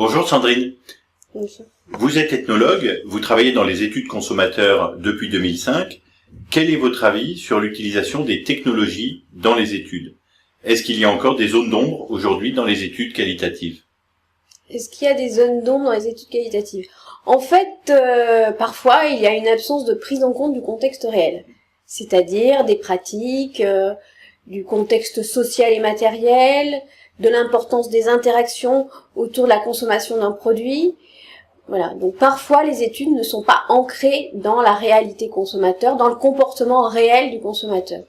Bonjour Sandrine. Bonjour. Vous êtes ethnologue, vous travaillez dans les études consommateurs depuis 2005. Quel est votre avis sur l'utilisation des technologies dans les études? Est-ce qu'il y a encore des zones d'ombre aujourd'hui dans les études qualitatives? Est-ce qu'il y a des zones d'ombre dans les études qualitatives? En fait, parfois, il y a une absence de prise en compte du contexte réel, c'est-à-dire des pratiques, du contexte social et matériel, de l'importance des interactions autour de la consommation d'un produit. Voilà, donc parfois les études ne sont pas ancrées dans la réalité consommateur, dans le comportement réel du consommateur.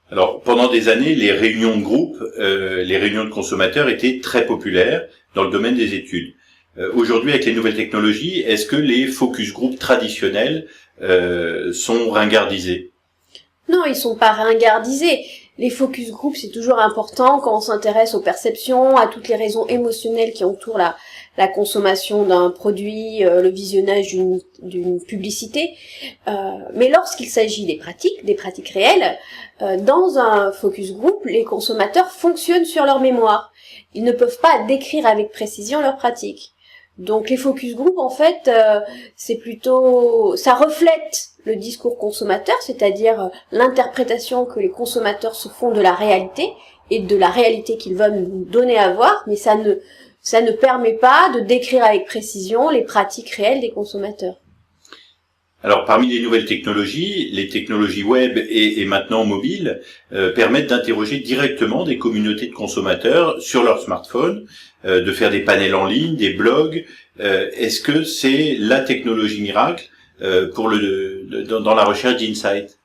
Alors, pendant des années, les réunions de groupe, les réunions de consommateurs étaient très populaires dans le domaine des études. Aujourd'hui, avec les nouvelles technologies, est-ce que les focus group traditionnels sont ringardisés? Non, ils sont pas ringardisés. Les focus group, c'est toujours important quand on s'intéresse aux perceptions, à toutes les raisons émotionnelles qui entourent la consommation d'un produit, le visionnage d'une publicité. Mais lorsqu'il s'agit des pratiques réelles, dans un focus group, les consommateurs fonctionnent sur leur mémoire. Ils ne peuvent pas décrire avec précision leurs pratiques. Donc les focus group, en fait, c'est plutôt, ça reflète le discours consommateur, c'est-à-dire l'interprétation que les consommateurs se font de la réalité et de la réalité qu'ils veulent nous donner à voir, mais ça ne permet pas de décrire avec précision les pratiques réelles des consommateurs. Alors, parmi les nouvelles technologies, les technologies web et maintenant mobiles permettent d'interroger directement des communautés de consommateurs sur leur smartphone, de faire des panels en ligne, des blogs. Est-ce que c'est la technologie miracle dans la recherche d'insight?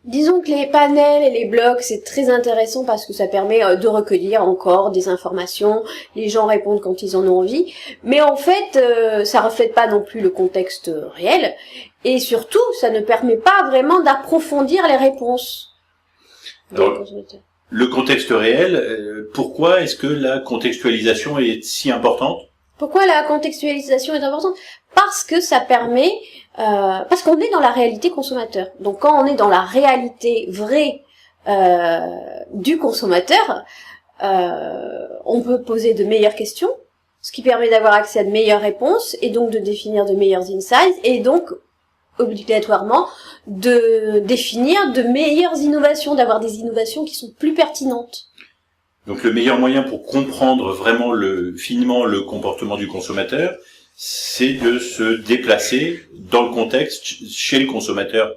Disons que les panels et les blogs, c'est très intéressant parce que ça permet de recueillir encore des informations, les gens répondent quand ils en ont envie, mais en fait, ça reflète pas non plus le contexte réel, et surtout, ça ne permet pas vraiment d'approfondir les réponses des consommateurs. Le contexte réel, pourquoi est-ce que la contextualisation est si importante? Pourquoi la contextualisation est importante? Parce que ça permet, parce qu'on est dans la réalité consommateur. Donc quand on est dans la réalité vraie du consommateur, on peut poser de meilleures questions, ce qui permet d'avoir accès à de meilleures réponses et donc de définir de meilleurs insights et donc obligatoirement de définir de meilleures innovations, d'avoir des innovations qui sont plus pertinentes. Donc le meilleur moyen pour comprendre vraiment finement le comportement du consommateur, c'est de se déplacer dans le contexte chez le consommateur.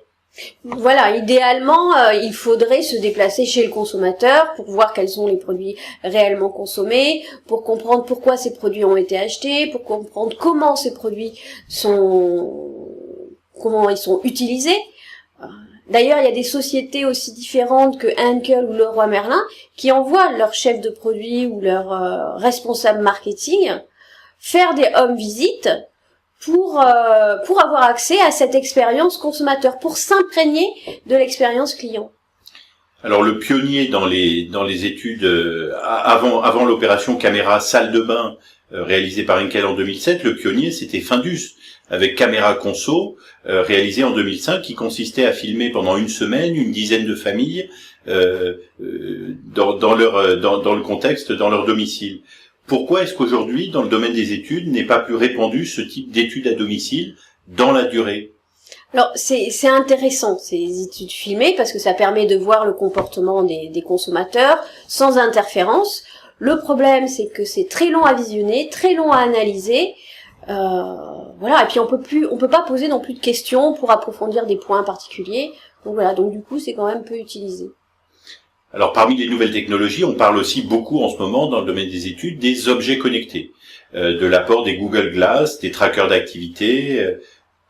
Voilà, idéalement, il faudrait se déplacer chez le consommateur pour voir quels sont les produits réellement consommés, pour comprendre pourquoi ces produits ont été achetés, pour comprendre comment ces produits comment ils sont utilisés. D'ailleurs, il y a des sociétés aussi différentes que Henkel ou Leroy Merlin qui envoient leur chef de produit ou leur responsable marketing faire des home visits pour avoir accès à cette expérience consommateur, pour s'imprégner de l'expérience client. Alors le pionnier dans les études avant l'opération caméra salle de bain réalisée par Henkel en 2007, le pionnier c'était Findus avec caméra conso réalisée en 2005 qui consistait à filmer pendant une semaine une dizaine de familles dans le contexte dans leur domicile. Pourquoi est-ce qu'aujourd'hui, dans le domaine des études, n'est pas plus répandu ce type d'études à domicile dans la durée? Alors, c'est intéressant, ces études filmées, parce que ça permet de voir le comportement des consommateurs sans interférence. Le problème, c'est que c'est très long à visionner, très long à analyser. Voilà, et puis on peut pas poser non plus de questions pour approfondir des points particuliers. Donc voilà, donc du coup, c'est quand même peu utilisé. Alors, parmi les nouvelles technologies, on parle aussi beaucoup en ce moment, dans le domaine des études, des objets connectés, de l'apport des Google Glass, des trackers d'activité.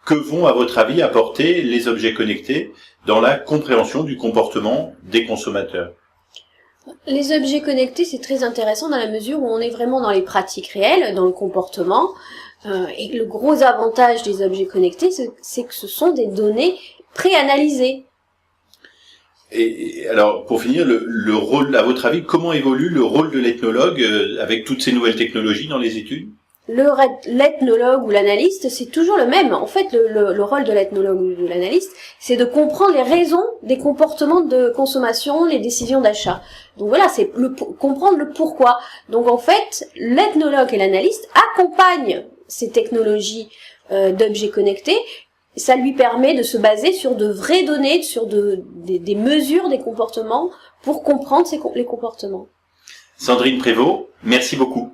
Que vont, à votre avis, apporter les objets connectés dans la compréhension du comportement des consommateurs? Les objets connectés, c'est très intéressant dans la mesure où on est vraiment dans les pratiques réelles, dans le comportement. Et le gros avantage des objets connectés, c'est que ce sont des données préanalysées. Et alors, pour finir, le rôle, à votre avis, comment évolue le rôle de l'ethnologue avec toutes ces nouvelles technologies dans les études? l'ethnologue ou l'analyste, c'est toujours le même. En fait, le rôle de l'ethnologue ou de l'analyste, c'est de comprendre les raisons des comportements de consommation, les décisions d'achat. Donc voilà, c'est comprendre le pourquoi. Donc en fait, l'ethnologue et l'analyste accompagnent ces technologies d'objets connectés. Ça lui permet de se baser sur de vraies données, sur des mesures des comportements pour comprendre les comportements. Sandrine Prévost, merci beaucoup.